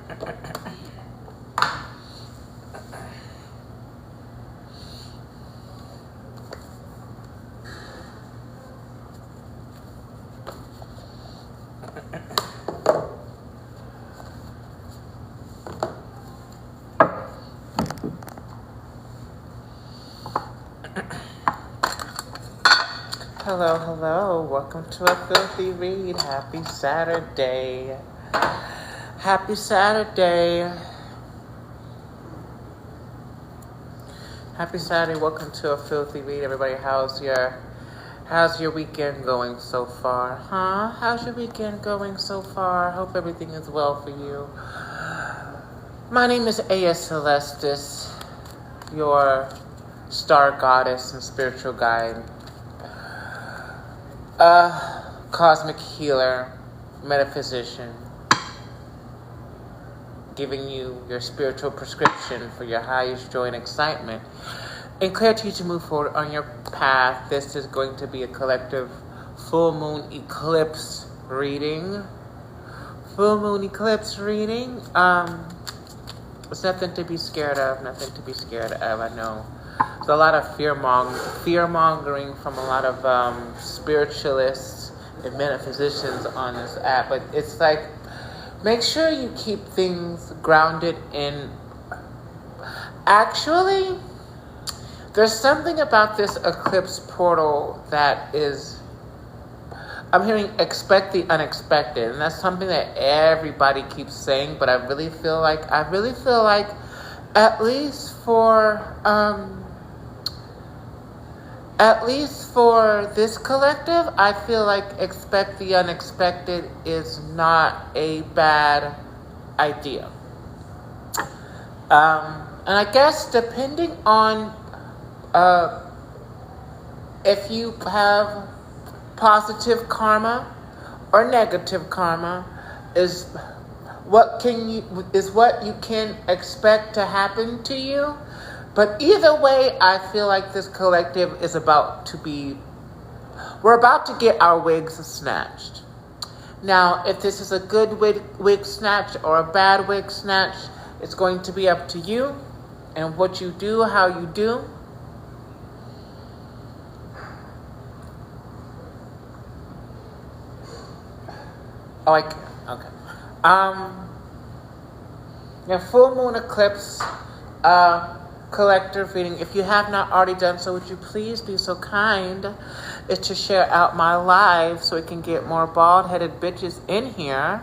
Hello, hello. Welcome to a filthy read. Happy Saturday. Happy Saturday. Happy Saturday. Welcome to a filthy read, everybody. How's your weekend going so far? Huh? How's your weekend going so far? Hope everything is well for you. My name is A.S. Celestis, your star goddess and spiritual guide. Cosmic healer, metaphysician, giving you your spiritual prescription for your highest joy and excitement and clarity to move forward on your path. This is going to be a collective full moon eclipse reading. Full moon eclipse reading. It's nothing to be scared of. Nothing to be scared of. I know. There's a lot of fear mongering from a lot of spiritualists and metaphysicians on this app, but it's like, make sure you keep things grounded in. Actually, there's something about this eclipse portal that is, I'm hearing expect the unexpected, and that's something that everybody keeps saying, but I really feel like at least for this collective, I feel like expect the unexpected is not a bad idea. And I guess depending on if you have positive karma or negative karma is what you can expect to happen to you. But either way, I feel like this collective is we're about to get our wigs snatched. Now, if this is a good wig snatch or a bad wig snatch, it's going to be up to you and what you do, how you do. Oh, okay. Yeah, full moon eclipse, collective reading. If you have not already done so, would you please be so kind as to share out my live so we can get more bald-headed bitches in here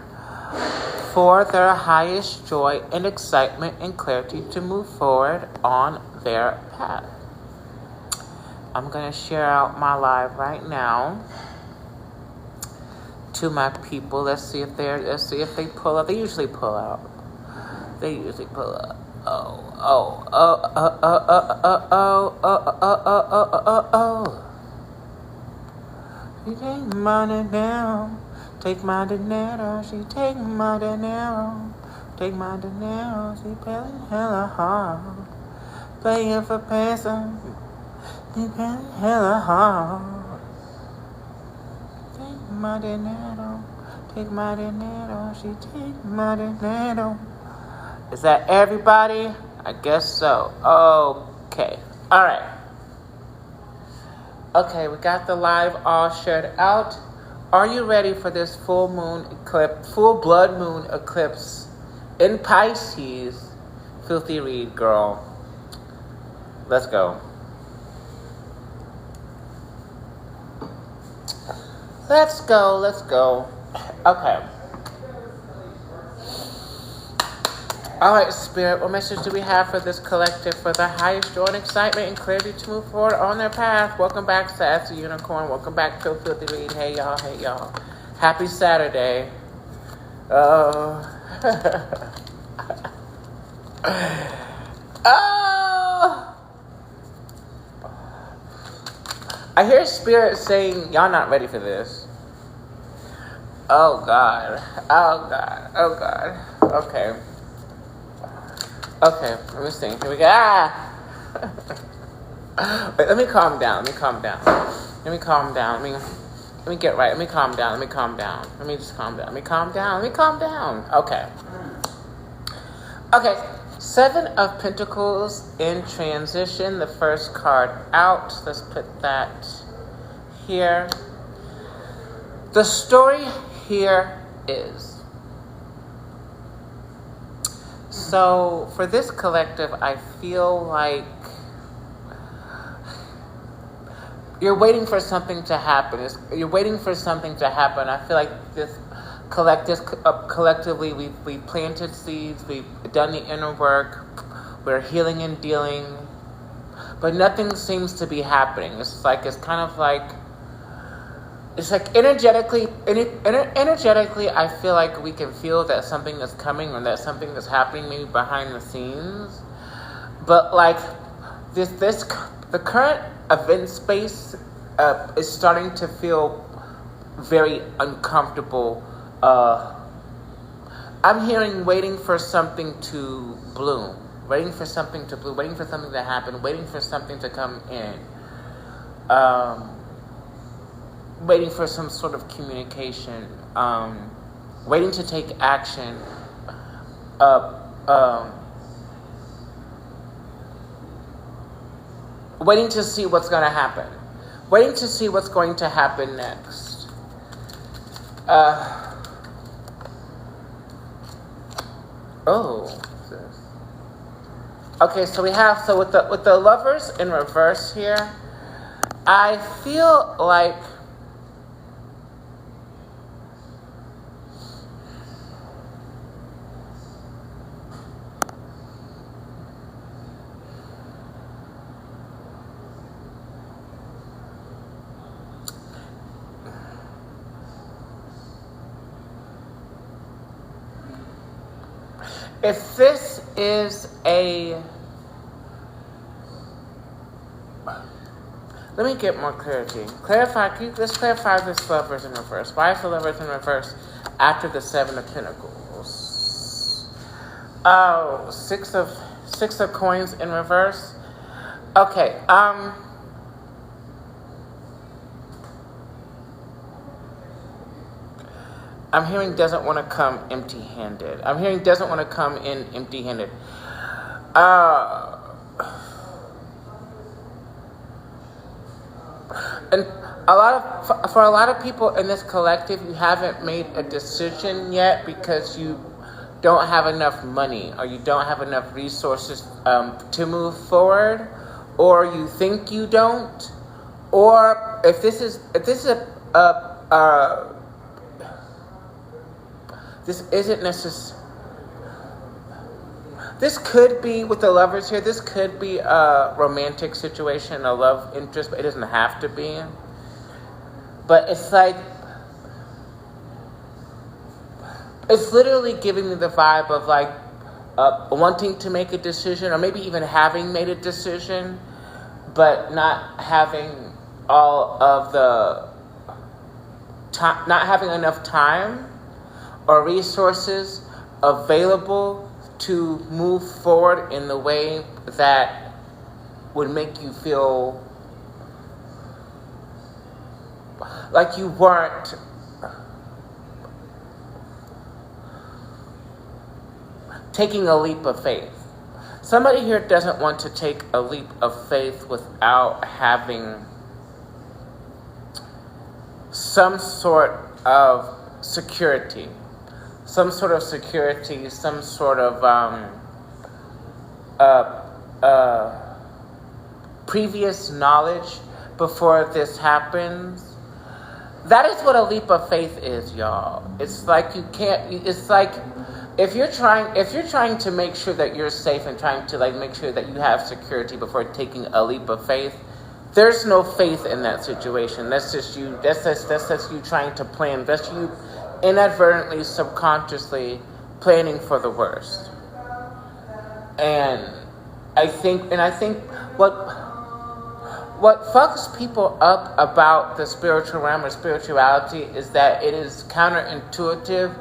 for their highest joy and excitement and clarity to move forward on their path. I'm going to share out my live right now to my people. Let's see if they pull up. They usually pull out. She take my dinero, take my dinero. She take my dinero, take my dinero. She playing hella hard, playing for peso. She playing hella hard. Take my dinero, take my dinero. She take my dinero. Is that everybody? I guess so. Okay. All right. Okay, we got the live all shared out. Are you ready for this full blood moon eclipse in Pisces? Filthy read, girl. Let's go. Let's go. Okay. All right, Spirit, what message do we have for this collective for the highest joy and excitement and clarity to move forward on their path? Welcome back, Sassy Unicorn. Welcome back to Filthy Read. Hey, y'all. Happy Saturday. Oh. Oh. I hear Spirit saying, y'all not ready for this. Oh, God. Okay, let me see. Here we go. Wait, let me calm down. Let me get right. Let me calm down. Let me just calm down. Let me calm down. Okay. Okay, Seven of Pentacles in transition. The first card out. Let's put that here. The story here is, so for this collective, I feel like you're waiting for something to happen. You're waiting for something to happen. I feel like this collectively, we planted seeds, we've done the inner work, we're healing and dealing, but nothing seems to be happening. It's kind of like energetically, I feel like we can feel that something is coming or that something is happening maybe behind the scenes, but like the current event space is starting to feel very uncomfortable. I'm hearing waiting for something to bloom, waiting for something to bloom, waiting for something to happen, waiting for something to come in, waiting for some sort of communication, waiting to take action, waiting to see what's going to happen, waiting to see what's going to happen next. Okay, so with the Lovers in reverse here, I feel like if this is let me get more clarity. Let's clarify this Lovers in reverse. Why is the Lovers in reverse after the Seven of Pentacles? Oh, Six of Coins in reverse. Okay, I'm hearing doesn't want to come empty-handed. I'm hearing doesn't want to come in empty-handed. And for a lot of people in this collective, you haven't made a decision yet because you don't have enough money or you don't have enough resources to move forward, or you think you don't, or if this isn't necessary. This could be, with the Lovers here, this could be a romantic situation, a love interest, but it doesn't have to be. But it's like, it's literally giving me the vibe of like wanting to make a decision, or maybe even having made a decision, but not having all of the time, not having enough time or resources available to move forward in the way that would make you feel like you weren't taking a leap of faith. Somebody here doesn't want to take a leap of faith without having some sort of security. Some sort of security, some sort of previous knowledge before this happens. That is what a leap of faith is, y'all. It's like you can't. It's like if you're trying to make sure that you're safe and trying to like make sure that you have security before taking a leap of faith. There's no faith in that situation. That's just you. That's just you trying to plan. That's you inadvertently, subconsciously planning for the worst. And I think what fucks people up about the spiritual realm or spirituality is that it is counterintuitive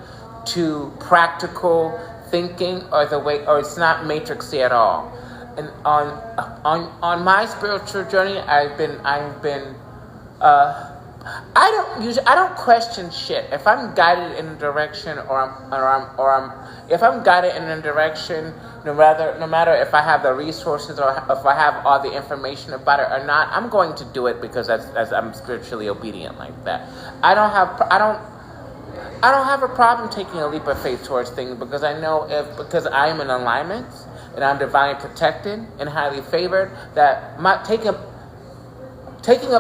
to practical thinking or it's not matrixy at all. And on my spiritual journey, I've been I don't question shit. If I'm guided in a direction, if I'm guided in a direction, no matter if I have the resources or if I have all the information about it or not, I'm going to do it because as I'm spiritually obedient like that. I don't have a problem taking a leap of faith towards things because I know because I am in alignment and I'm divinely protected and highly favored, that taking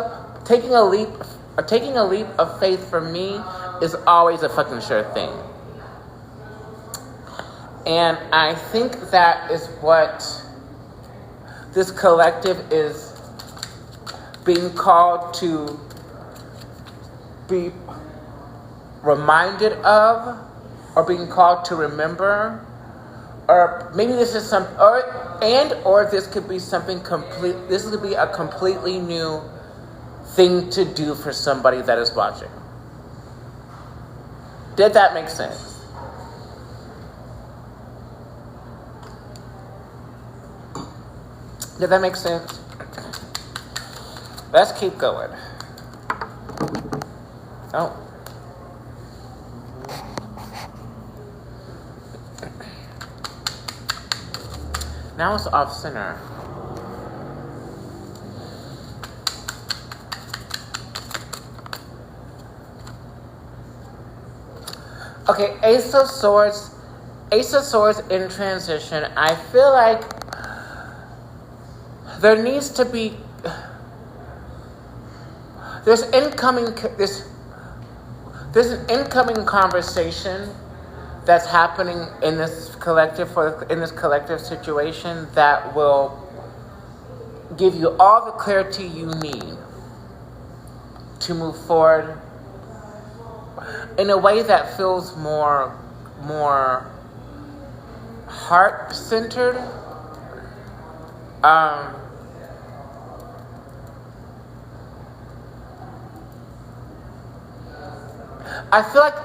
a leap of faith for me is always a fucking sure thing. And I think that is what this collective is being called to be reminded of, or being called to remember, or maybe this is or this could be something complete. This could be a completely new thing to do for somebody that is watching. Did that make sense? Did that make sense? Let's keep going. Oh. Now it's off center. Okay, Ace of Swords in transition. I feel like there needs to be there's an incoming conversation that's happening in this collective situation that will give you all the clarity you need to move forward in a way that feels more heart-centered. I feel like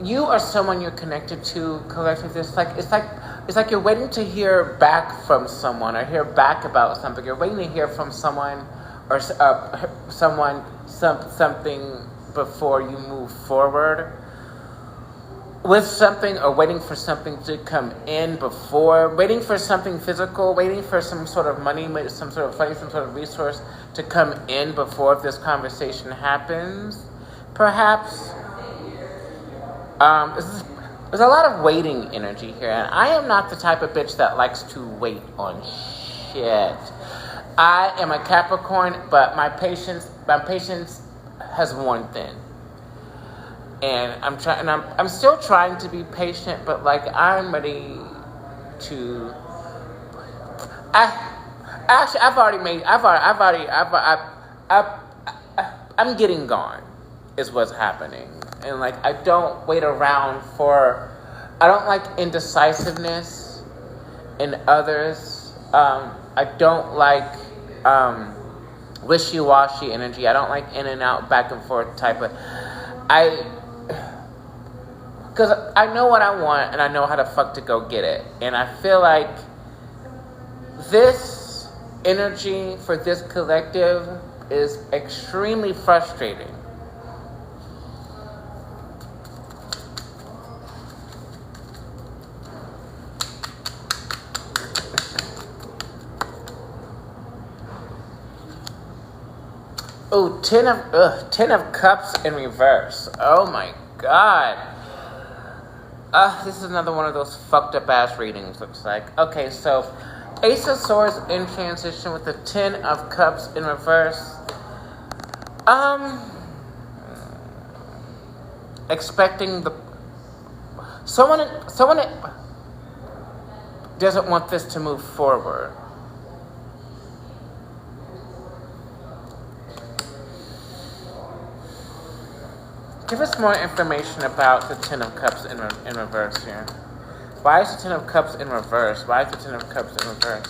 you are someone you're connected to collectively. It's like you're waiting to hear back from someone or hear back about something. You're waiting to hear from someone or something before you move forward with something, or waiting for something to come in before, waiting for something physical, waiting for some sort of money, some sort of money, some sort of resource to come in before this conversation happens. Perhaps there's a lot of waiting energy here, and I am not the type of bitch that likes to wait on shit. I am a Capricorn, but my patience has worn thin, and I'm still trying to be patient, but like I'm ready to. I'm getting gone, is what's happening. And like, I don't wait around I don't like indecisiveness in others. I don't like wishy-washy energy. I don't like in and out, back and forth type of, because I know what I want and I know how the fuck to go get it. And I feel like this energy for this collective is extremely frustrating. Oh, 10 of Cups in reverse. Oh my God. This is another one of those fucked up ass readings, looks like. Okay, so Ace of Swords in transition with the 10 of Cups in reverse. Expecting someone doesn't want this to move forward. Give us more information about the 10 of Cups in reverse here. Why is the 10 of Cups in reverse? Why is the 10 of Cups in reverse?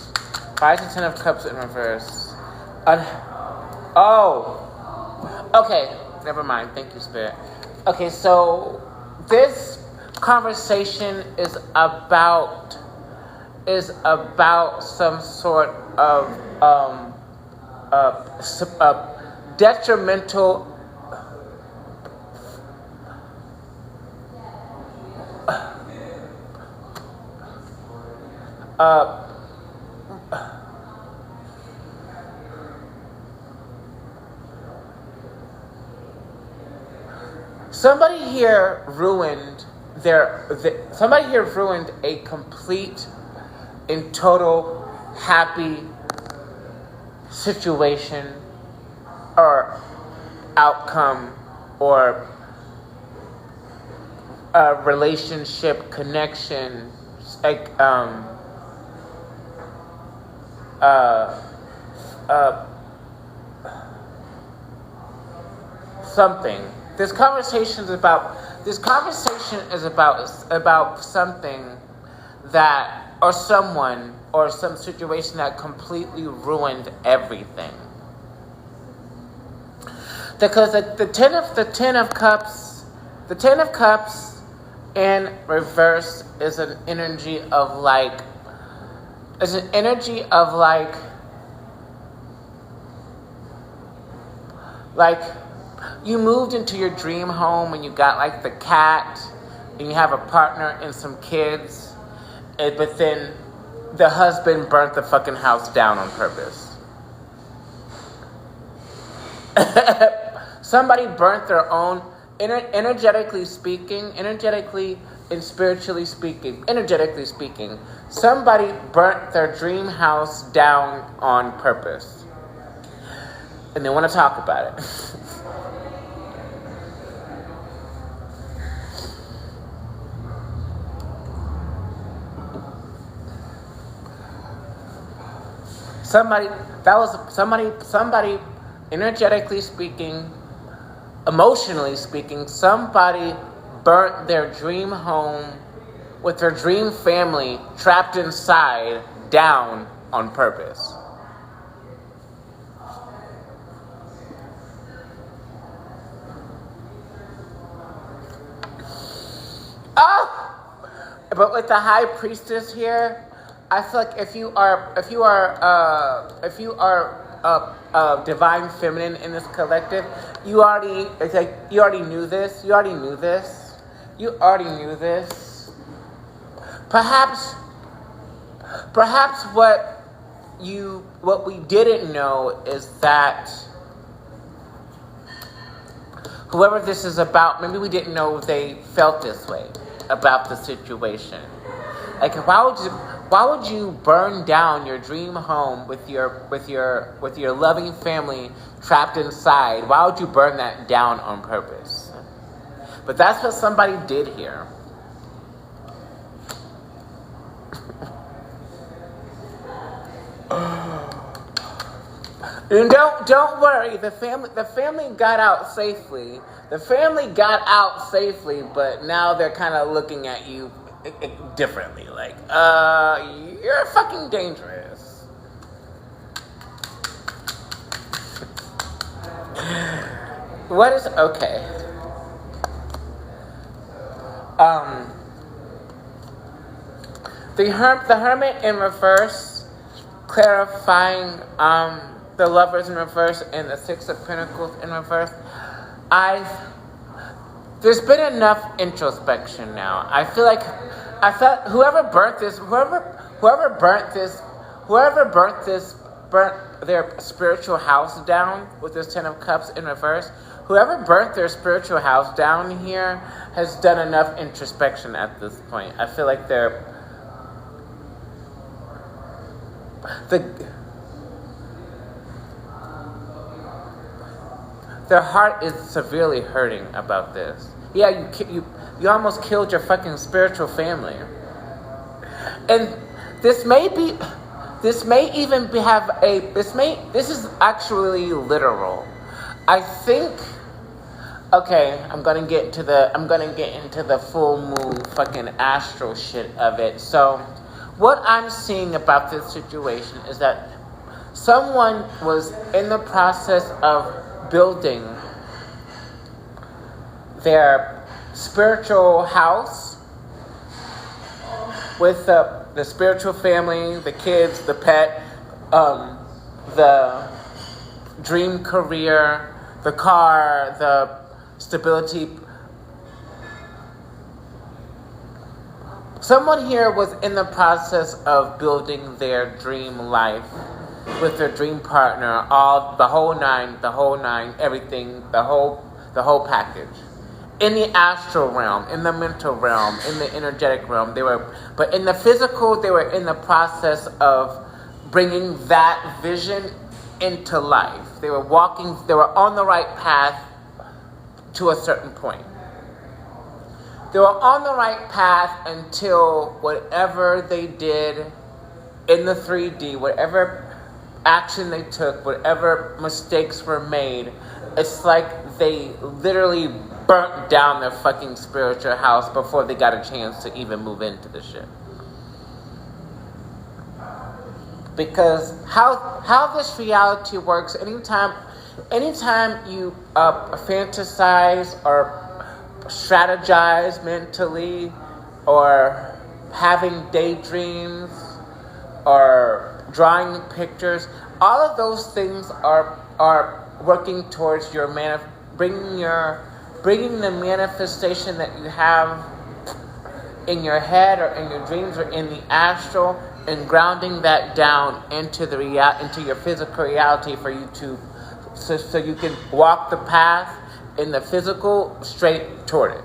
Why is the 10 of Cups in reverse? Okay, never mind. Thank you, Spirit. Okay, so this conversation is about some sort of detrimental somebody here ruined somebody here ruined a complete and total happy situation or outcome or a relationship connection, like something. This conversation is about something that, or someone, or some situation that completely ruined everything. Because the Ten of Cups in reverse is an energy of like you moved into your dream home and you got like the cat and you have a partner and some kids, but then the husband burnt the fucking house down on purpose. Somebody burnt their own, energetically and spiritually speaking, somebody burnt their dream house down on purpose. And they want to talk about it. Somebody energetically speaking, emotionally speaking, somebody burnt their dream home with their dream family trapped inside down on purpose. But with the High Priestess here, I feel like if you are divine feminine in this collective, you already knew this. Perhaps what we didn't know is that whoever this is about, maybe we didn't know they felt this way about the situation. Like, why would you burn down your dream home with your loving family trapped inside? Why would you burn that down on purpose? But that's what somebody did here. And don't worry, the family got out safely. But now they're kind of looking at you differently, like, you're fucking dangerous. What is okay? The Hermit in reverse, clarifying the Lovers in reverse and the Six of Pentacles in reverse. There's been enough introspection now. I felt whoever burnt their spiritual house down with this Ten of Cups in reverse. Whoever burnt their spiritual house down here has done enough introspection at this point. I feel like their heart is severely hurting about this. Yeah, you almost killed your fucking spiritual family. And this is actually literal. I think, okay, I'm gonna get into the full moon fucking astral shit of it. So what I'm seeing about this situation is that someone was in the process of building their spiritual house with the spiritual family, the kids, the pet, the dream career, the car, the stability. Someone here was in the process of building their dream life with their dream partner, the whole nine, everything, the whole package. in the astral realm, in the mental realm, in the energetic realm. But in the physical, they were in the process of bringing that vision into life. They were on the right path to a certain point. They were on the right path until whatever they did in the 3D, whatever action they took, whatever mistakes were made, it's like they literally burnt down their fucking spiritual house before they got a chance to even move into the shit. Because how this reality works, anytime you fantasize or strategize mentally, or having daydreams, or drawing pictures, all of those things are working towards your bringing the manifestation that you have in your head or in your dreams or in the astral, and grounding that down into your physical reality for you to so you can walk the path in the physical straight toward it.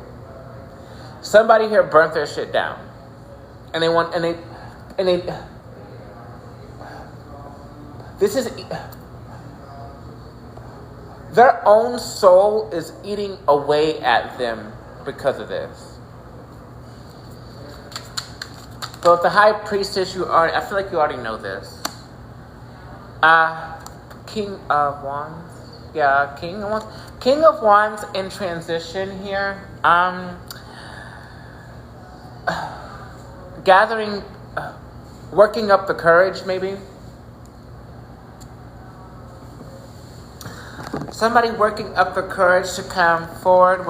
Somebody here burnt their shit down, and this is their own soul is eating away at them because of this. So with the High Priestess, I feel like you already know this. King of Wands. Yeah, King of Wands. King of Wands in transition here. Gathering, working up the courage, maybe. Somebody working up the courage to come forward,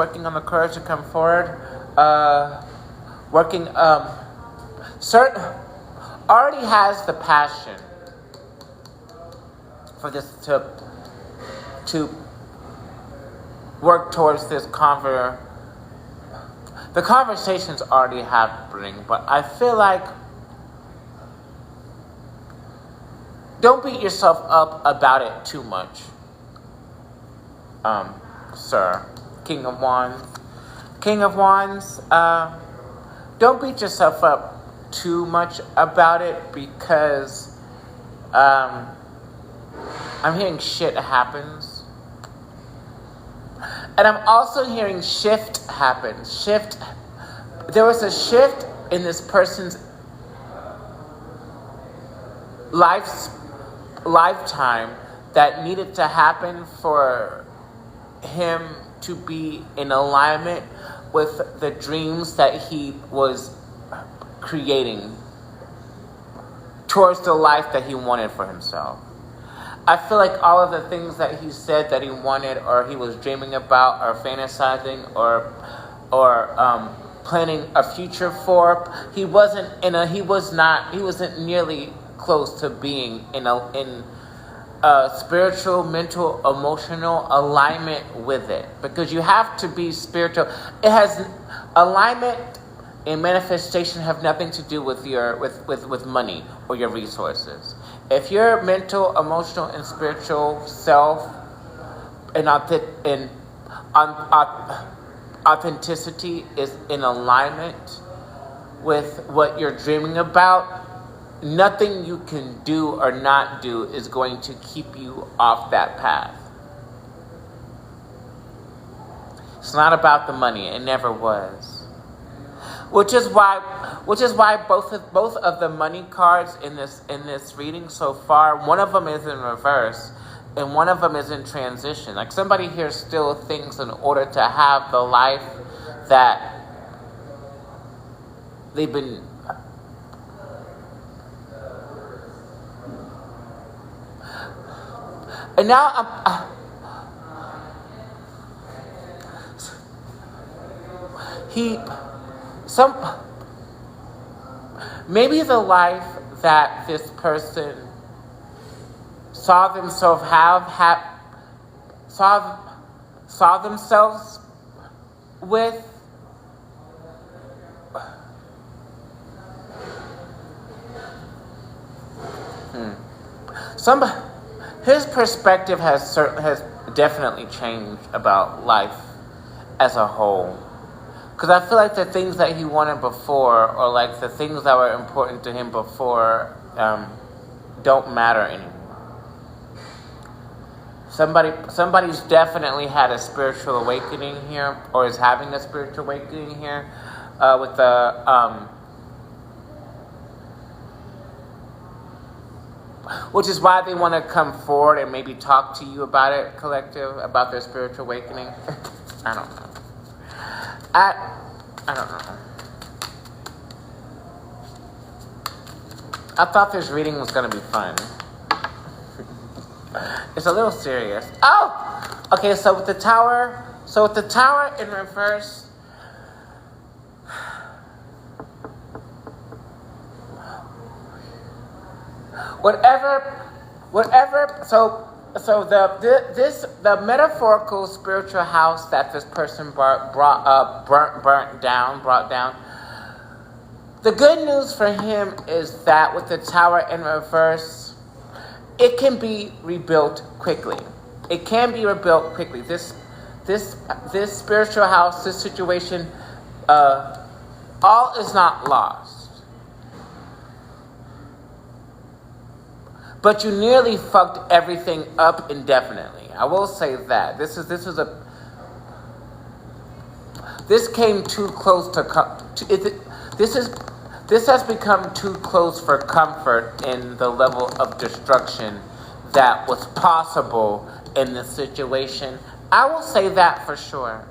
already has the passion for this to work towards this the conversation's already happening, but I feel like don't beat yourself up about it too much. Sir, King of Wands, don't beat yourself up too much about it, because I'm hearing shit happens, and I'm also hearing shift happens. There was a shift in this person's lifetime that needed to happen for him to be in alignment with the dreams that he was creating towards the life that he wanted for himself. I feel like all of the things that he said that he wanted, or he was dreaming about, or fantasizing, or planning a future for, he wasn't nearly close to being in spiritual, mental, emotional alignment with it. Because you have to be spiritual. It has alignment and manifestation have nothing to do with with money or your resources. If your mental, emotional, and spiritual self and authenticity is in alignment with what you're dreaming about, nothing you can do or not do is going to keep you off that path. It's not about the money. It never was. Which is why both of the money cards in this reading so far, one of them is in reverse and one of them is in transition. Like somebody here still thinks in order to have the life that they've been and now maybe the life that this person saw themselves saw themselves with his perspective has definitely changed about life as a whole. Because I feel like the things that he wanted before, or like the things that were important to him before, don't matter anymore. Somebody's definitely had a spiritual awakening here, or is having a spiritual awakening here, with the which is why they want to come forward and maybe talk to you about it, collective, about their spiritual awakening. I don't know. I don't know. I thought this reading was going to be fun. It's a little serious. Oh! Okay, so with the tower in reverse, the metaphorical spiritual house that this person brought down. The good news for him is that with the tower in reverse, it can be rebuilt quickly. It can be rebuilt quickly. This spiritual house, this situation, all is not lost. But you nearly fucked everything up indefinitely. I will say that. This came too close this has become too close for comfort in the level of destruction that was possible in this situation. I will say that for sure.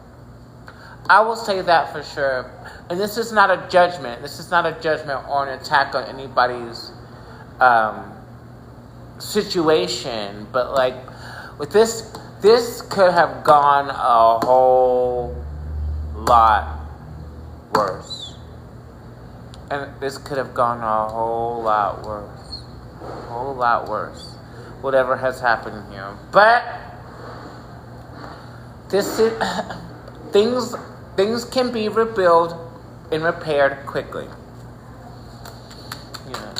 And this is not a judgment. This is not a judgment or an attack on anybody's situation. But like with this could have gone a whole lot worse. And this could have gone a whole lot worse. Whatever has happened here. But things can be rebuilt and repaired quickly. Yeah.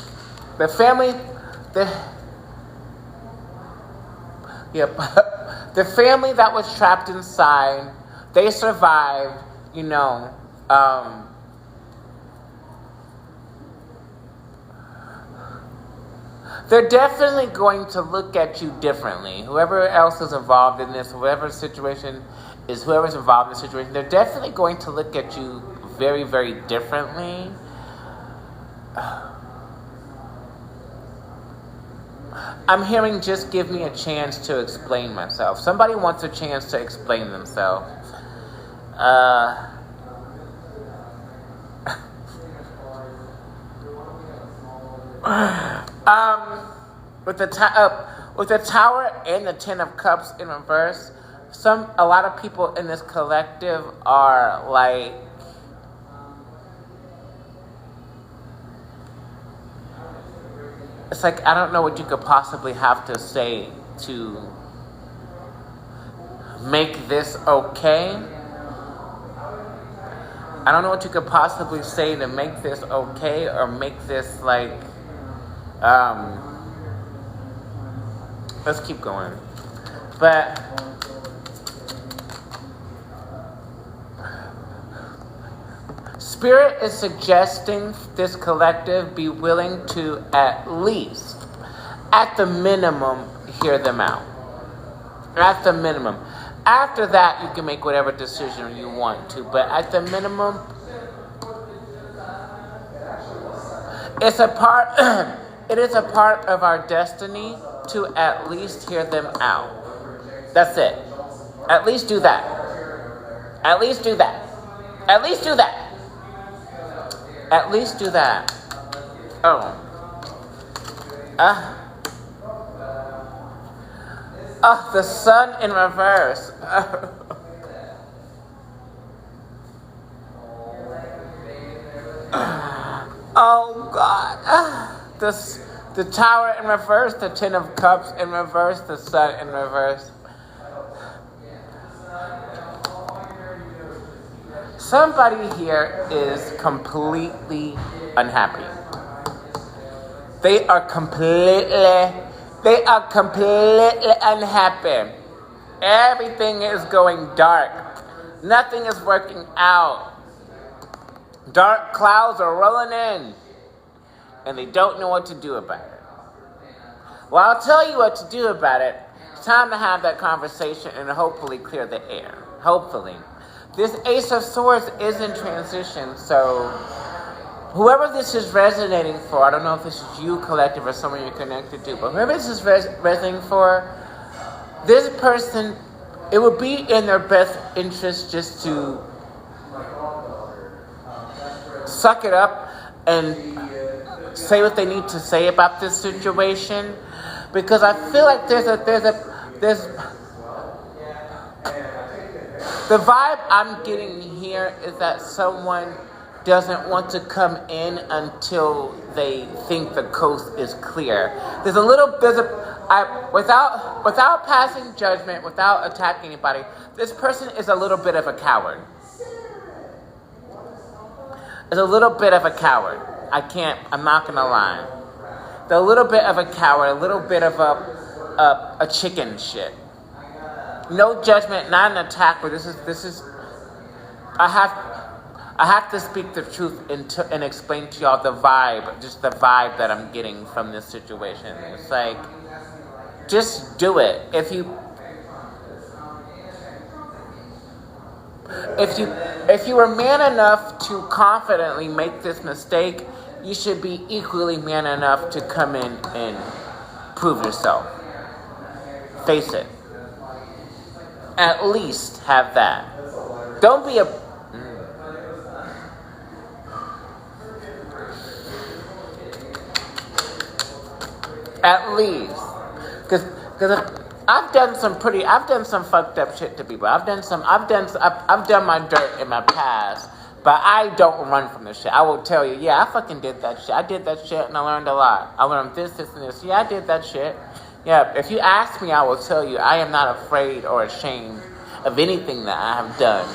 The family that was trapped inside, they survived, they're definitely going to look at you differently. Whoever else is involved in this, whoever's involved in this situation, they're definitely going to look at you very, very differently. I'm hearing just give me a chance to explain myself. Somebody wants a chance to explain themselves. With the tower and the Ten of Cups in reverse, a lot of people in this collective are like, it's like I don't know what you could possibly have to say to make this okay. I don't know what you could possibly say to make this okay, or make this like, let's keep going. But Spirit is suggesting this collective be willing to at least, at the minimum, hear them out. At the minimum. After that, you can make whatever decision you want to. But at the minimum, it is a part of our destiny to at least hear them out. That's it. At least do that. At least do that. At least do that. At least do that. The sun in reverse. Oh God. The tower in reverse, the Ten of Cups in reverse, the sun in reverse. Somebody here is completely unhappy. They are completely unhappy. Everything is going dark. Nothing is working out. Dark clouds are rolling in, and they don't know what to do about it. Well, I'll tell you what to do about it. It's time to have that conversation and hopefully clear the air. Hopefully. This Ace of Swords is in transition, so whoever this is resonating for, I don't know if this is you, collective, or someone you're connected to, but whoever this is resonating for, this person, it would be in their best interest just to suck it up and say what they need to say about this situation, because I feel like there's the vibe I'm getting here is that someone doesn't want to come in until they think the coast is clear. Without passing judgment, without attacking anybody, this person is a little bit of a coward. Is a little bit of a coward. I'm not gonna lie. They're a little bit of a coward, a little bit of a chicken shit. No judgment, not an attack, but this is I have to speak the truth and explain to y'all the vibe, just the vibe that I'm getting from this situation. It's like, just do it. If you were man enough to confidently make this mistake, you should be equally man enough to come in and prove yourself. Face it. At least have that. Don't be a... At least. Because I've done some fucked up shit to people. I've done my dirt in my past, but I don't run from this shit. I will tell you, yeah, I fucking did that shit. I did that shit and I learned a lot. I learned this, and this. Yeah, I did that shit. Yeah, if you ask me, I will tell you, I am not afraid or ashamed of anything that I have done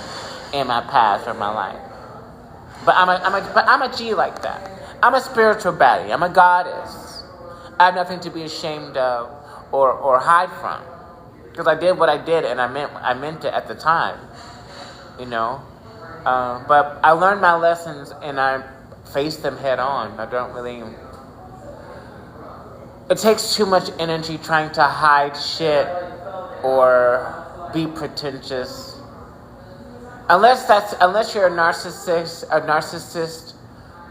in my past or my life. But I'm a G like that. I'm a spiritual baddie. I'm a goddess. I have nothing to be ashamed of or hide from, because I did what I did and I meant it at the time, you know. But I learned my lessons and I faced them head on. I don't really. It takes too much energy trying to hide shit or be pretentious. Unless you're a narcissist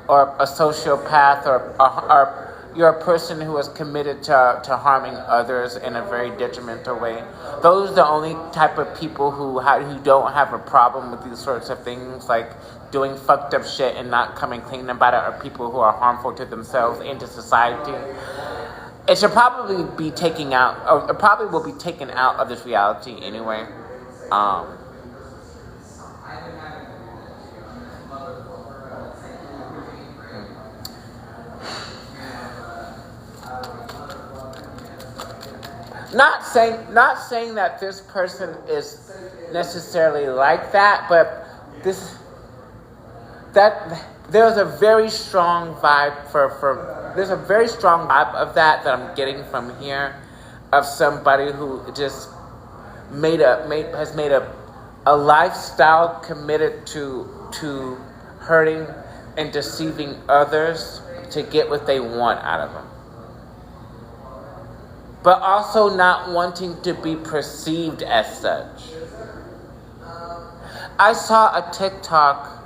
or a sociopath or you're a person who is committed to harming others in a very detrimental way. Those are the only type of people who don't have a problem with these sorts of things, like doing fucked up shit and not coming clean about it, are people who are harmful to themselves and to society. It should probably be taken out, or it probably will be taken out of this reality anyway. Not saying that this person is necessarily like that, but there's a very strong vibe there's a very strong vibe of that I'm getting from here, of somebody who just has made a lifestyle committed to hurting and deceiving others to get what they want out of them, but also not wanting to be perceived as such. I saw a TikTok.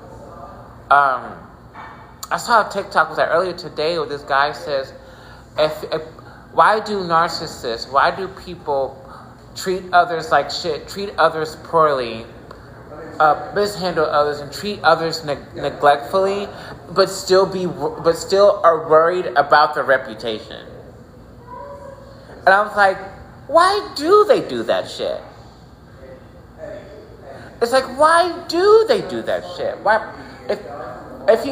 Was that earlier today, where this guy says, why do people treat others like shit, treat others poorly, mishandle others, and treat others neglectfully, but still are worried about their reputation? And I was like, why do they do that shit? It's like, why do they do that shit? Why, if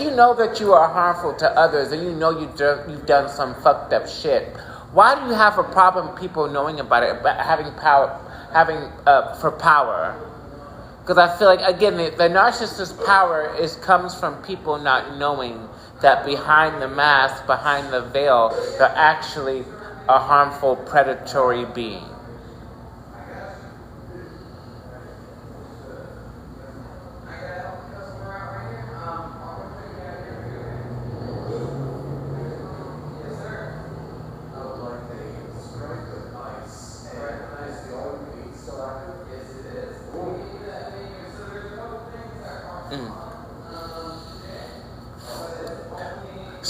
you know that you are harmful to others and you know you've done some fucked up shit, why do you have a problem people knowing about it, but having power, for power? Because I feel like, again, the narcissist's power comes from people not knowing that behind the mask, behind the veil, they're actually a harmful, predatory being.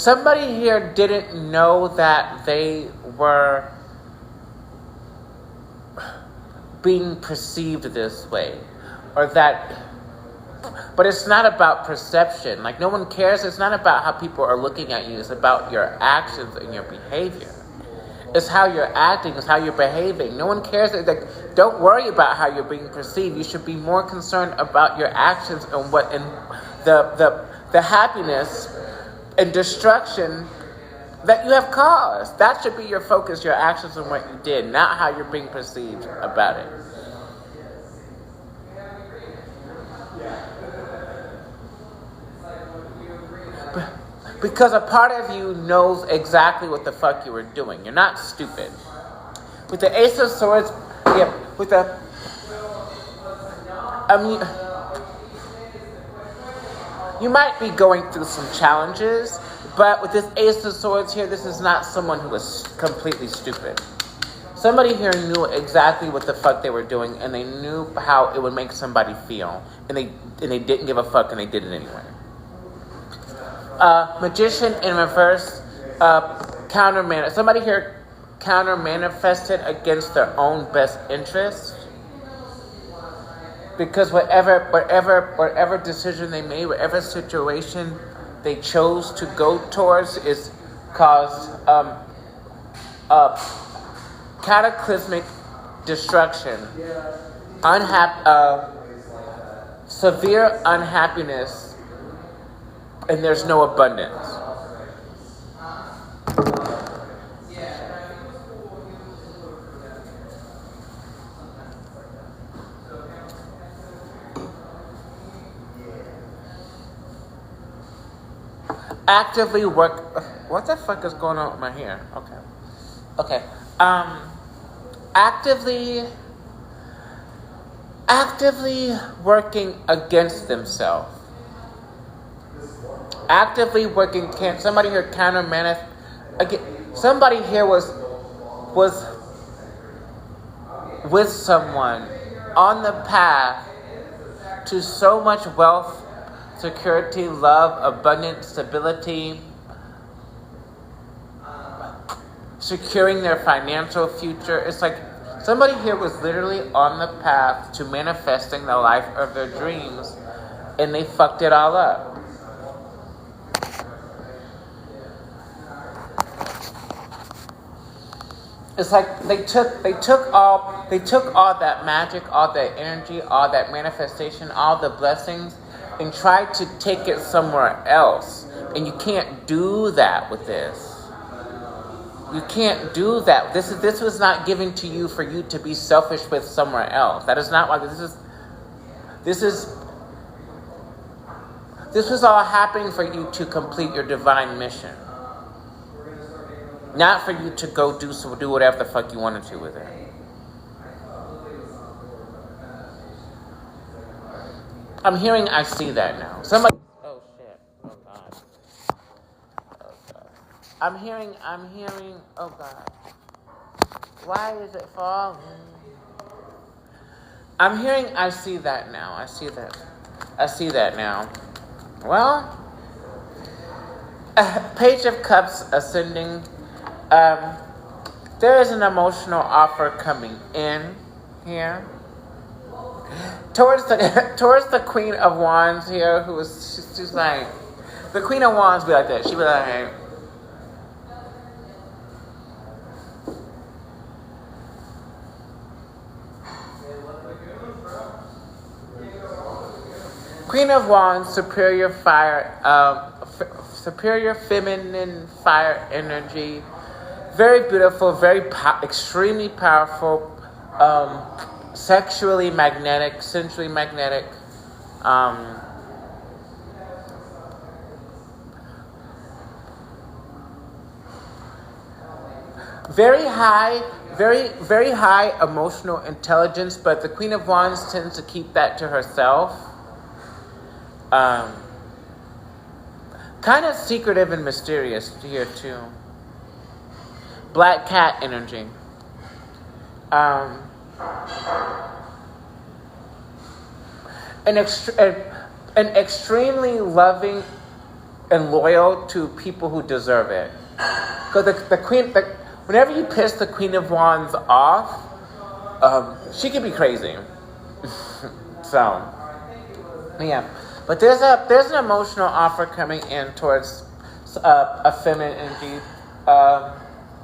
Somebody here didn't know that they were being perceived this way, or that, but it's not about perception. Like, no one cares. It's not about how people are looking at you. It's about your actions and your behavior. It's how you're acting. It's how you're behaving. No one cares. Like, don't worry about how you're being perceived. You should be more concerned about your actions and what, and the happiness and destruction that you have caused. That should be your focus, your actions and what you did, not how you're being perceived about it. Because a part of you knows exactly what the fuck you were doing. You're not stupid. With the Ace of Swords, yeah, with the, I mean, you might be going through some challenges, but with this Ace of Swords here, this is not someone who was completely stupid. Somebody here knew exactly what the fuck they were doing, and they knew how it would make somebody feel, and they didn't give a fuck, and they did it anyway. Magician in reverse, somebody here counter-manifested against their own best interest. Because whatever decision they made, whatever situation they chose to go towards is caused cataclysmic destruction, severe unhappiness, and there's no abundance. Actively work. What the fuck is going on with my hair? Okay. Actively working against themselves. Actively working. Somebody here counter-manifest. Again, somebody here was with someone on the path to so much wealth, security, love, abundance, stability, securing their financial future. It's like somebody here was literally on the path to manifesting the life of their dreams, and they fucked it all up. It's like they took all that magic, all that energy, all that manifestation, all the blessings, and tried to take it somewhere else. And you can't do that with this. You can't do that. This was not given to you for you to be selfish with somewhere else. That is not why this was all happening for you to complete your divine mission. Not for you to go do whatever the fuck you wanted to with it. I'm hearing I see that now. Somebody. Oh shit. Oh god. Oh god. I'm hearing. Oh god. Why is it falling? I'm hearing I see that now. I see that now. Well, Page of Cups ascending. There is an emotional offer coming in here towards the Queen of Wands here, who is she's like, the Queen of Wands be like that. She be like, Queen of Wands, superior fire, superior feminine fire energy. Very beautiful, extremely powerful, sexually magnetic, sensually magnetic. Very high emotional intelligence, but the Queen of Wands tends to keep that to herself. Kind of secretive and mysterious here too. Black cat energy. An extremely loving and loyal to people who deserve it. Because whenever you piss the Queen of Wands off, she can be crazy. So, yeah. But there's an emotional offer coming in towards a feminine energy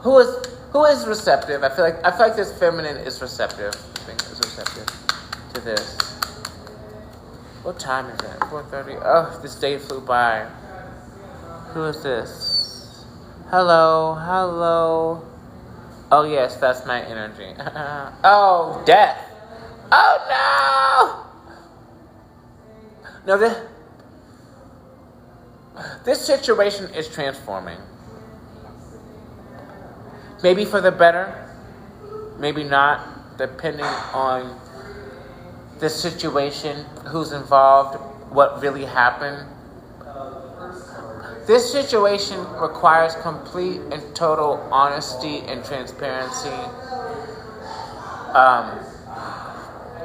who is receptive. I feel like this feminine is receptive. I think is receptive to this. What time is it? 4:30. Oh, this day flew by. Who is this? Hello. Oh yes, that's my energy. Oh, death. Oh no. No, this situation is transforming. Maybe for the better, maybe not, depending on the situation, who's involved, what really happened. This situation requires complete and total honesty and transparency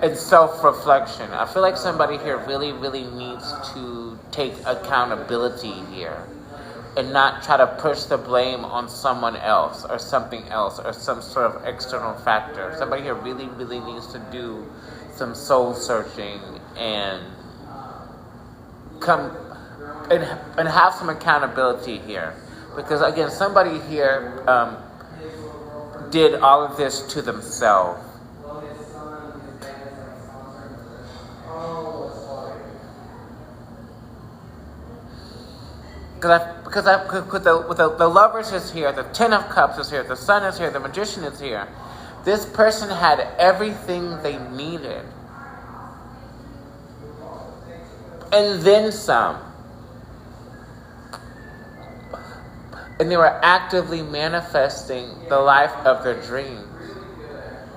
and self-reflection. I feel like somebody here really, really needs to take accountability here and not try to push the blame on someone else or something else or some sort of external factor. Somebody here really, really needs to do some soul searching and come and have some accountability here, because again, somebody here did all of this to themselves. Because the Lovers is here, the Ten of Cups is here, the Sun is here, the Magician is here. This person had everything they needed. And then some. And they were actively manifesting the life of their dreams.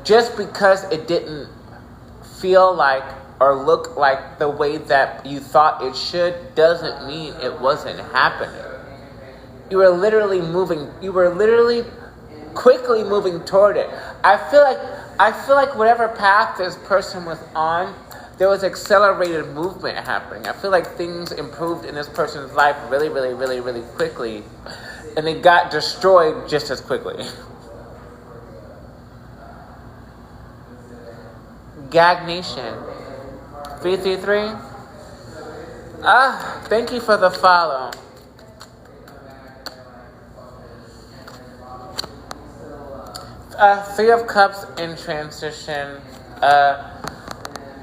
Just because it didn't feel like or look like the way that you thought it should doesn't mean it wasn't happening. You were literally quickly moving toward it. I feel like whatever path this person was on, there was accelerated movement happening. I feel like things improved in this person's life really, really, really, really quickly, and they got destroyed just as quickly. Gag Nation 333. Thank you for the follow. Three of Cups in transition.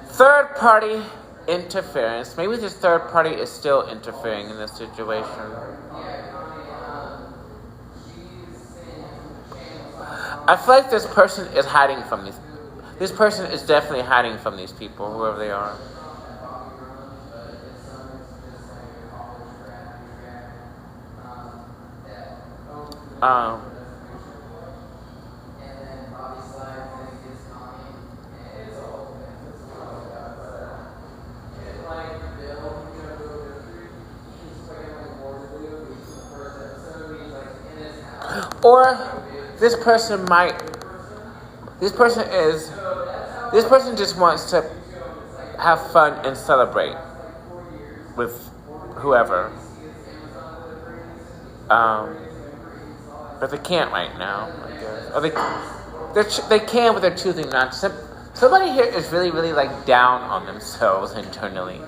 Third party interference. Maybe this third party is still interfering in this situation. I feel like this person is hiding from these. This person is definitely hiding from these people, whoever they are. Or this person just wants to have fun and celebrate with whoever. But they can't right now, I guess. Or they can, but they're choosing not to. Somebody here is really, really like down on themselves internally.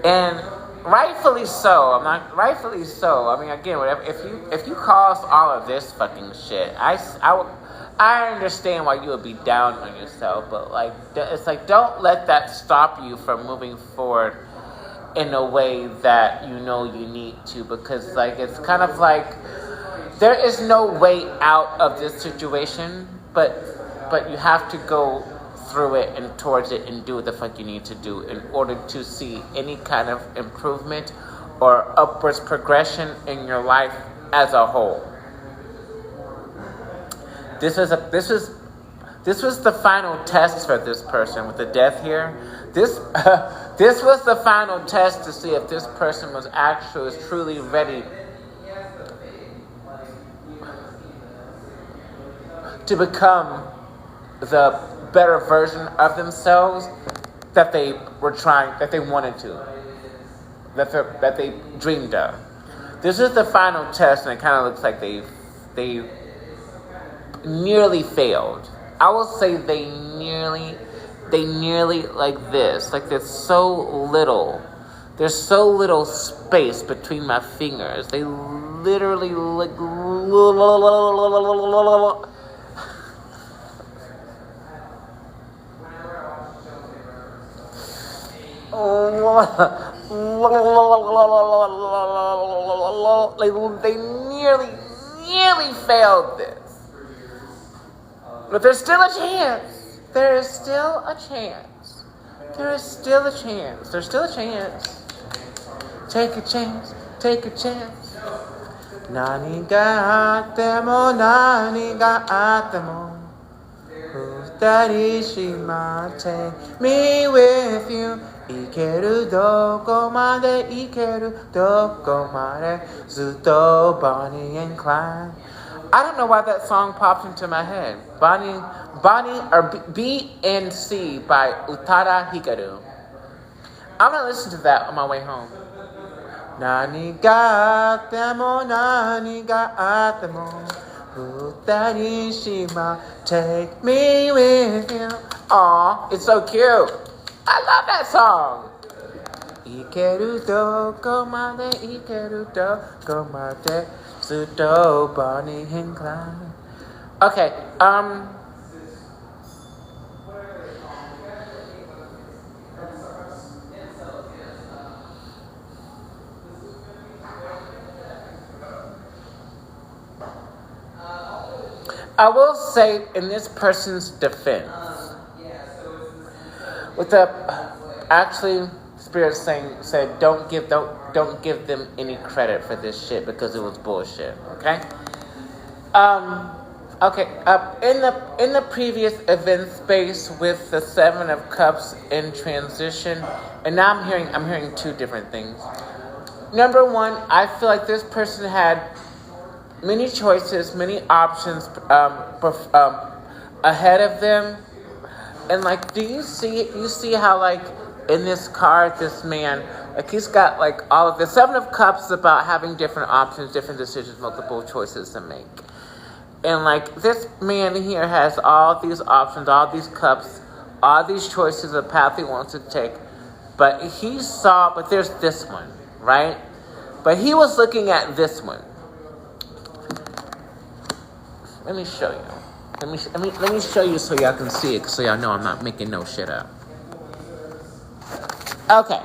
And rightfully so. Rightfully so. I mean, again, whatever. If you caused all of this fucking shit, I understand why you would be down on yourself, but like, it's like, don't let that stop you from moving forward in a way that you know you need to, because like, it's kind of like, there is no way out of this situation, but you have to go through it and towards it and do what the fuck you need to do in order to see any kind of improvement or upwards progression in your life as a whole. This was the final test for this person with the death here. This was the final test to see if this person was truly ready to become the better version of themselves that they wanted to, that they dreamed of. This is the final test, and it kind of looks like they nearly failed. I will say they nearly like this. Like there's so little space between my fingers. They literally like. Like they nearly failed this. But there's still a chance. There is still a chance. There is still a chance. There's still a chance. Take a chance. Take a chance. Nani ga atte mo, nani ga atte mo. Utarishima, take me with you. Ikeru doko made, ikeru doko made. Zutto Bonnie and Clyde. I don't know why that song popped into my head. Bonnie, or B and C by Utada Hikaru. I'm gonna listen to that on my way home. Nani ga atemo, nani ga atemo. Utarishima, take me with you. Aw, it's so cute. I love that song. Ikeru doko made, ikeru doko made. Zutto, Bonnie and Clyde. Okay, I will say in this person's defense, with the actually Spirit said don't give them any credit for this shit because it was bullshit. Okay. In the previous event space with the Seven of Cups in transition, and now I'm hearing two different things. Number one, I feel like this person had many choices, many options ahead of them, and like, do you see it? You see how like in this card, this man, like he's got like all of the Seven of Cups is about having different options, different decisions, multiple choices to make. And like this man here has all these options, all these cups, all these choices, a path he wants to take. But there's this one, right? But he was looking at this one. Let me show you. Let me show you so y'all can see it, so y'all know I'm not making no shit up. Okay.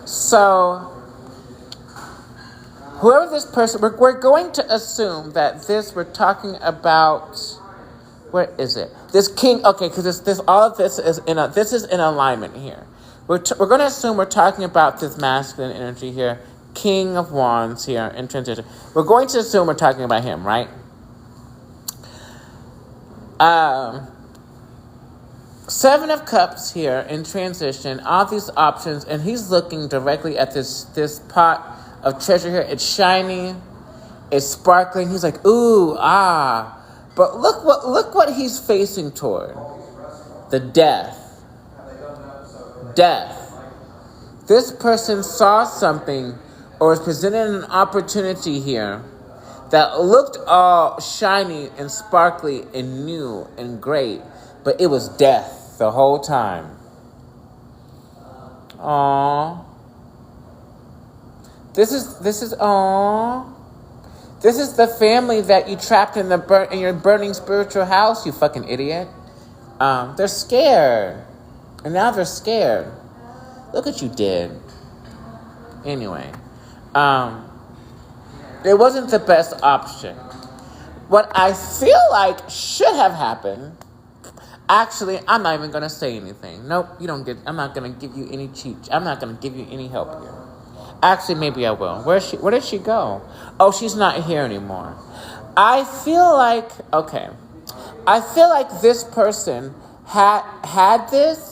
So, whoever this person, we're going to assume that we're talking about, where is it? This king, okay, because this all of this is in alignment here. We're going to assume we're talking about this masculine energy here, King of Wands here in transition. We're going to assume we're talking about him, right? Seven of Cups here in transition, all these options, and he's looking directly at this pot of treasure here. It's shiny, it's sparkling. He's like, ooh, ah. But look what he's facing toward. The death. Death. This person saw something or was presented an opportunity here that looked all shiny and sparkly and new and great, but it was death the whole time. Aww. This is aww. This is the family that you trapped in your burning spiritual house, you fucking idiot. They're scared. And now they're scared. Look what you did. Anyway. It wasn't the best option. What I feel like should have happened, actually, I'm not even going to say anything. Nope, I'm not going to give you any I'm not going to give you any help here. Actually, maybe I will. Where did she go? Oh, she's not here anymore. I feel like this person had this,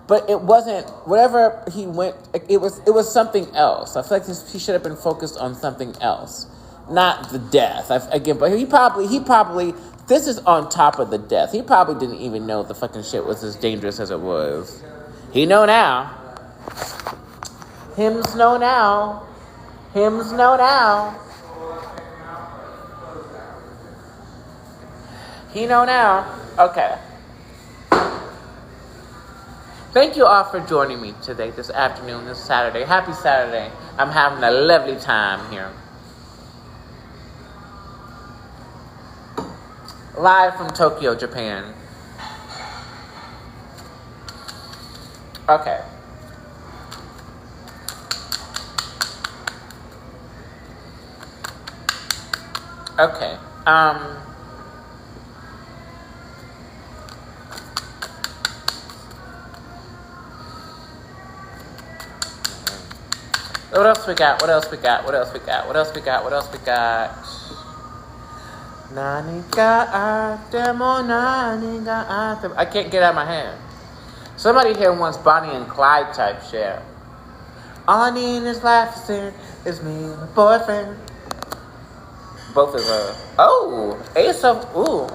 but it wasn't, whatever he went, it was something else. I feel like he should have been focused on something else, not the death. But he probably, this is on top of the death. He probably didn't even know the fucking shit was as dangerous as it was. He know now. Hims know now. Hymns know now. He know now. Okay. Thank you all for joining me today, this afternoon, this Saturday. Happy Saturday. I'm having a lovely time here. Live from Tokyo, Japan. Okay. Okay. What else we got? What else we got? What else we got? What else we got? What else we got? I can't get out of my head. Somebody here wants Bonnie and Clyde type shit. All I need is laughter, is me and my boyfriend. Both of us. Oh, Ace of, ooh.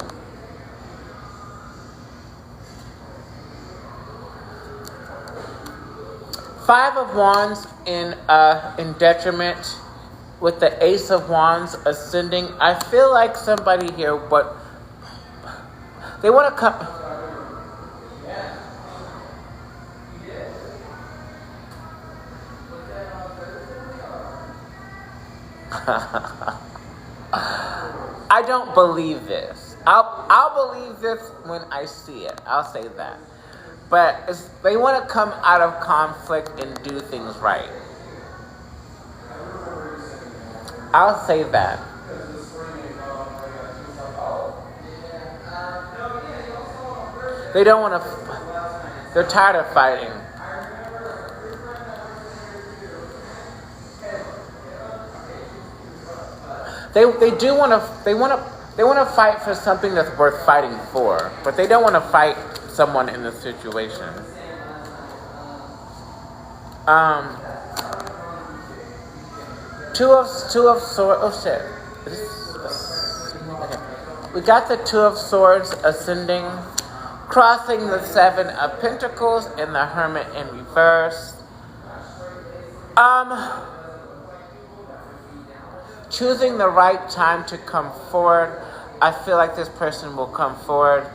Five of Wands in detriment with the Ace of Wands ascending. I feel like somebody here, but they want to come. I don't believe this. I'll believe this when I see it. I'll say that. But they want to come out of conflict and do things right. I'll say that. They don't want to. They're tired of fighting. They do want to. They want to fight for something that's worth fighting for, but they don't want to fight someone in this situation. Two of swords. Oh shit. Okay. We got the Two of Swords ascending, crossing the Seven of Pentacles and the Hermit in reverse. Choosing the right time to come forward. I feel like this person will come forward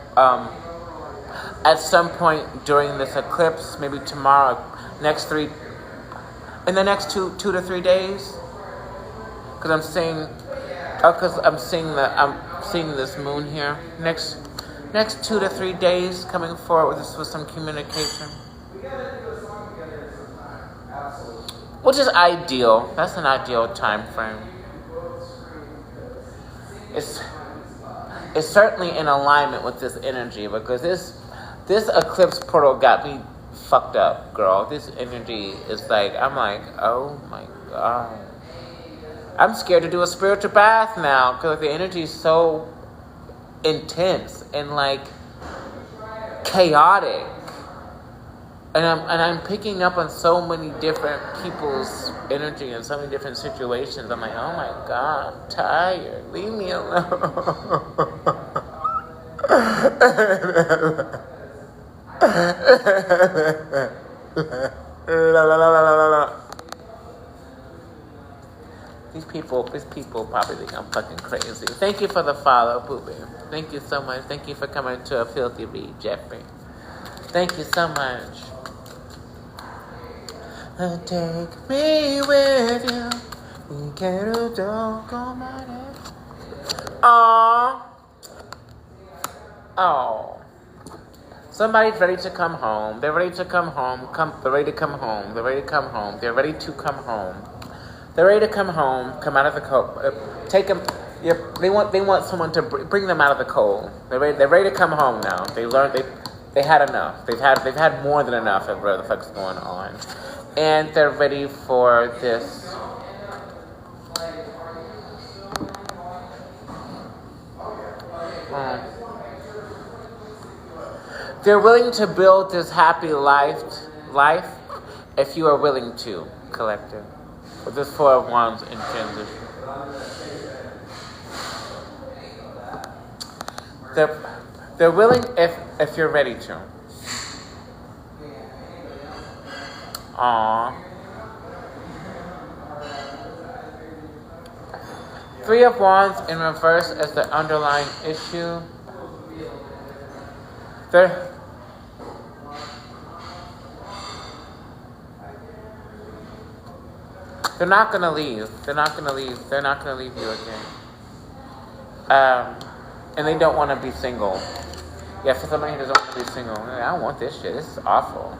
at some point during this eclipse, maybe tomorrow, in the next two to 3 days. Because I'm seeing this moon here. Next 2 to 3 days coming forward with some communication. Which is ideal. That's an ideal time frame. It's certainly in alignment with this energy, because this eclipse portal got me fucked up, girl. This energy is like, I'm like, oh my God. I'm scared to do a spiritual bath now because the energy is so intense and like chaotic. And I'm picking up on so many different people's energy and so many different situations. I'm like, oh my God, I'm tired. Leave me alone. These people probably think I'm fucking crazy. Thank you for the follow, Booby. Thank you so much. Thank you for coming to a filthy read, Jeffrey. Thank you so much. Take me with you. We can't talk on my head. Aww. Oh. Somebody's ready to come home. They're ready to come home. They're ready to come home. They're ready to come home. They're ready to come home. They're ready to come home. Come out of the cold. Take them. They want someone to bring them out of the cold. They're ready to come home now. They had enough. They've had more than enough of whatever the fuck's going on. And they're ready for this. They're willing to build this happy life if you are willing to, collective. With this Four of Wands in transition. They're willing if you're ready to. Aww. Three of Wands in reverse as the underlying issue. They're not going to leave. They're not going to leave. They're not going to leave you again. And they don't want to be single. Yeah, for somebody who doesn't want to be single, I don't want this shit. This is awful.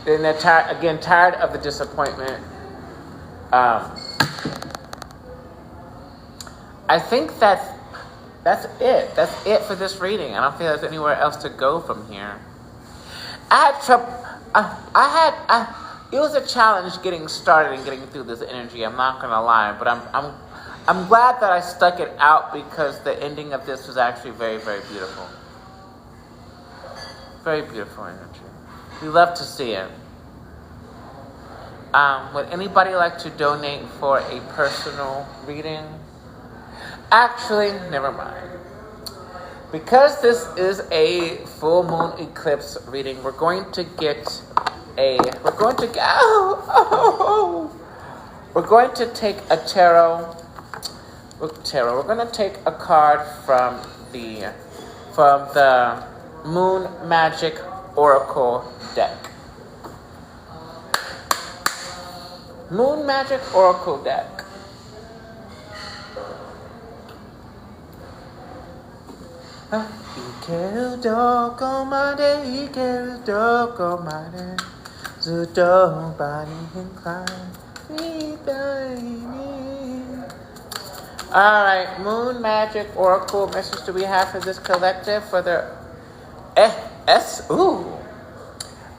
Then they're tired of the disappointment. I think that's it. That's it for this reading. I don't think there's anywhere else to go from here. I had trouble. It was a challenge getting started and getting through this energy. I'm not gonna lie, but I'm glad that I stuck it out because the ending of this was actually very, very beautiful. Very beautiful energy. We love to see it. Would anybody like to donate for a personal reading? Actually, never mind. Because this is a full moon eclipse reading, we're going to take a tarot. We're going to take a card from the Moon Magic Oracle deck. Moon Magic Oracle deck. Alright, Moon Magic Oracle message do we have for this collective for the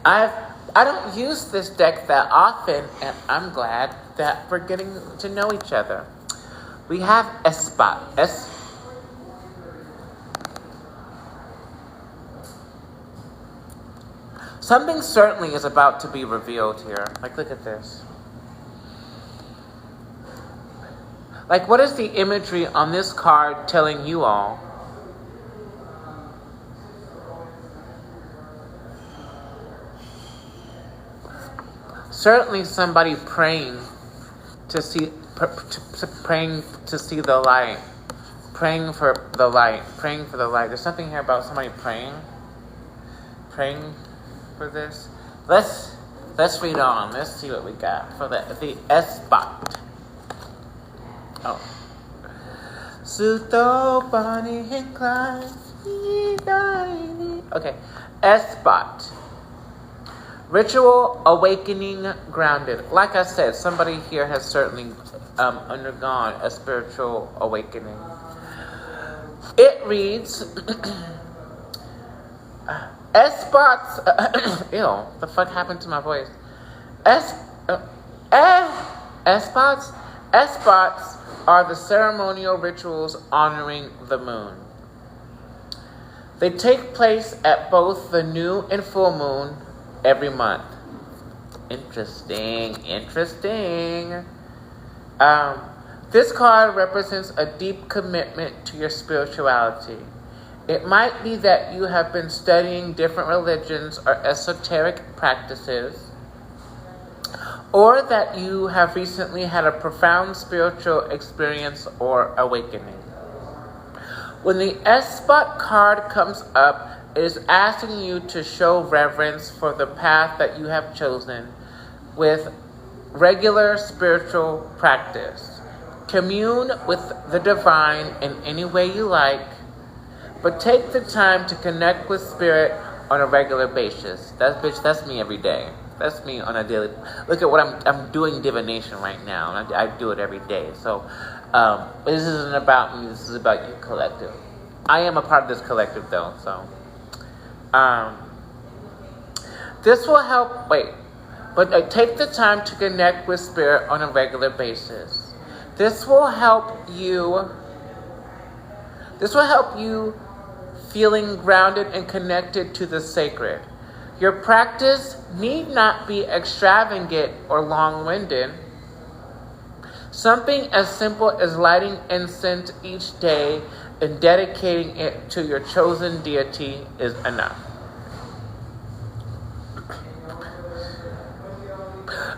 I don't use this deck that often, and I'm glad that we're getting to know each other. We have something certainly is about to be revealed here. Like, look at this. Like, what is the imagery on this card telling you all? Certainly somebody praying to see the light. Praying for the light. There's something here about somebody praying for this. Let's read on. Let's see what we got for the S spot. Oh. Suto Bonnie Incline. Okay. S spot. Ritual awakening grounded. Like I said, somebody here has certainly undergone a spiritual awakening. It reads S spots. Ew, the fuck happened to my voice? S spots. S spots are the ceremonial rituals honoring the moon. They take place at both the new and full moon every month. Interesting. This card represents a deep commitment to your spirituality. It might be that you have been studying different religions or esoteric practices, or that you have recently had a profound spiritual experience or awakening. When the S-Spot card comes up, it is asking you to show reverence for the path that you have chosen with regular spiritual practice. Commune with the divine in any way you like, but take the time to connect with spirit on a regular basis. That's me every day. That's me on a daily. Look at what I'm doing divination right now, and I do it every day. So this isn't about me. This is about you, collective. I am a part of this collective, though. So this will help. But take the time to connect with spirit on a regular basis. This will help you. Feeling grounded and connected to the sacred. Your practice need not be extravagant or long-winded. Something as simple as lighting incense each day and dedicating it to your chosen deity is enough.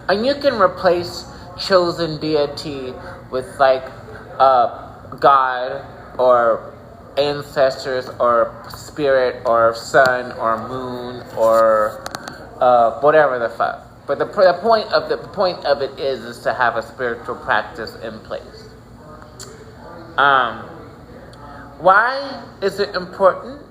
And you can replace chosen deity with God or ancestors or spirit or sun or moon or whatever the fuck. But the point of it is to have a spiritual practice in place. Why is it important?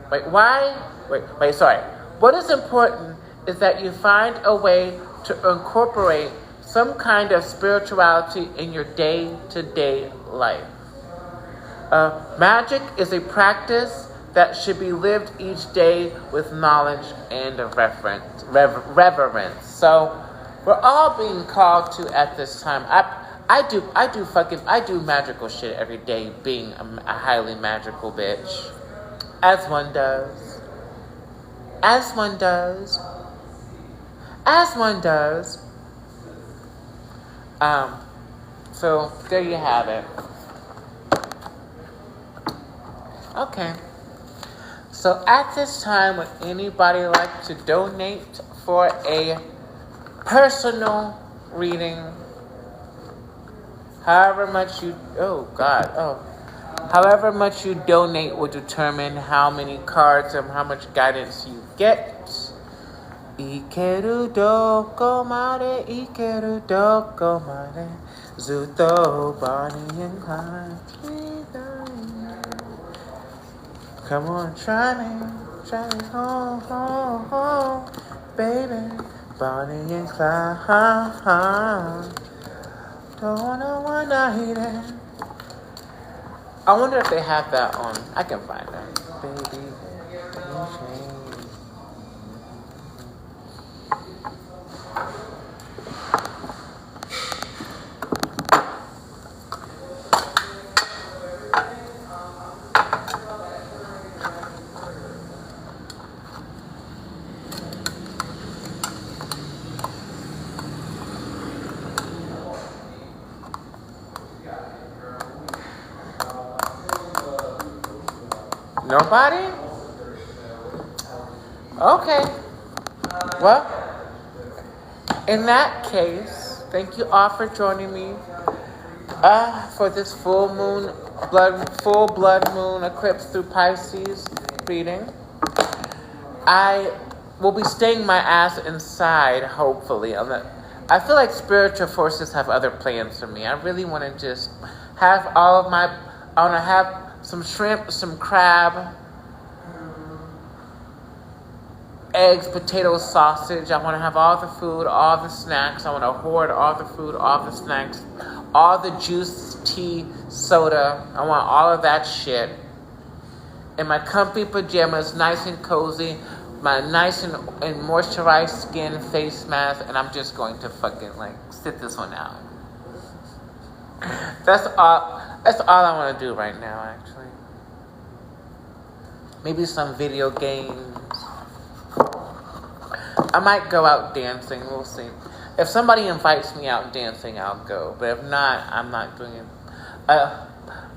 Sorry. What is important is that you find a way to incorporate some kind of spirituality in your day-to-day life. Magic is a practice that should be lived each day with knowledge and reverence. So we're all being called to at this time. I do magical shit every day, being a highly magical bitch, as one does. So there you have it. Okay. So at this time, would anybody like to donate for a personal reading? However much you donate will determine how many cards and how much guidance you get. Ikeru doko mare, zuto bani and come on, try me, oh, baby, Bonnie and Clyde. Don't wanna hate it. I wonder if they have that on. I can find that. Baby, nobody? Okay. Well, in that case, thank you all for joining me for this full blood moon eclipse through Pisces reading. I will be staying my ass inside, hopefully. I feel like spiritual forces have other plans for me. I really want to just have I want to have some shrimp, some crab, eggs, potatoes, sausage. I want to have all the food, all the snacks. I want to hoard all the food, all the snacks, all the juice, tea, soda. I want all of that shit. In my comfy pajamas, nice and cozy, my nice and moisturized skin, face mask, and I'm just going to fucking sit this one out. That's all I want to do right now, actually. Maybe some video games. I might go out dancing. We'll see. If somebody invites me out dancing, I'll go. But if not, I'm not doing it. I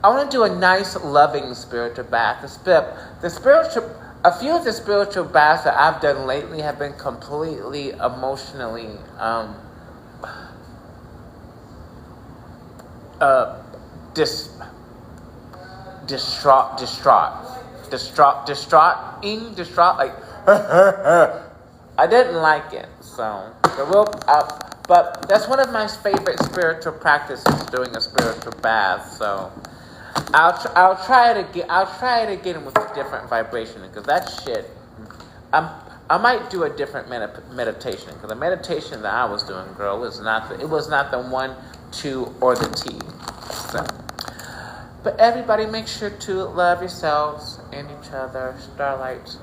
want to do a nice, loving spiritual bath. A few of the spiritual baths that I've done lately have been completely emotionally distraught, I didn't like it, but that's one of my favorite spiritual practices, doing a spiritual bath. So I'll try it again with a different vibration, because that shit. I might do a different meditation, because the meditation that I was doing, girl, was not the 1, 2, or the T. So, but everybody, make sure to love yourselves and each other. Starlight.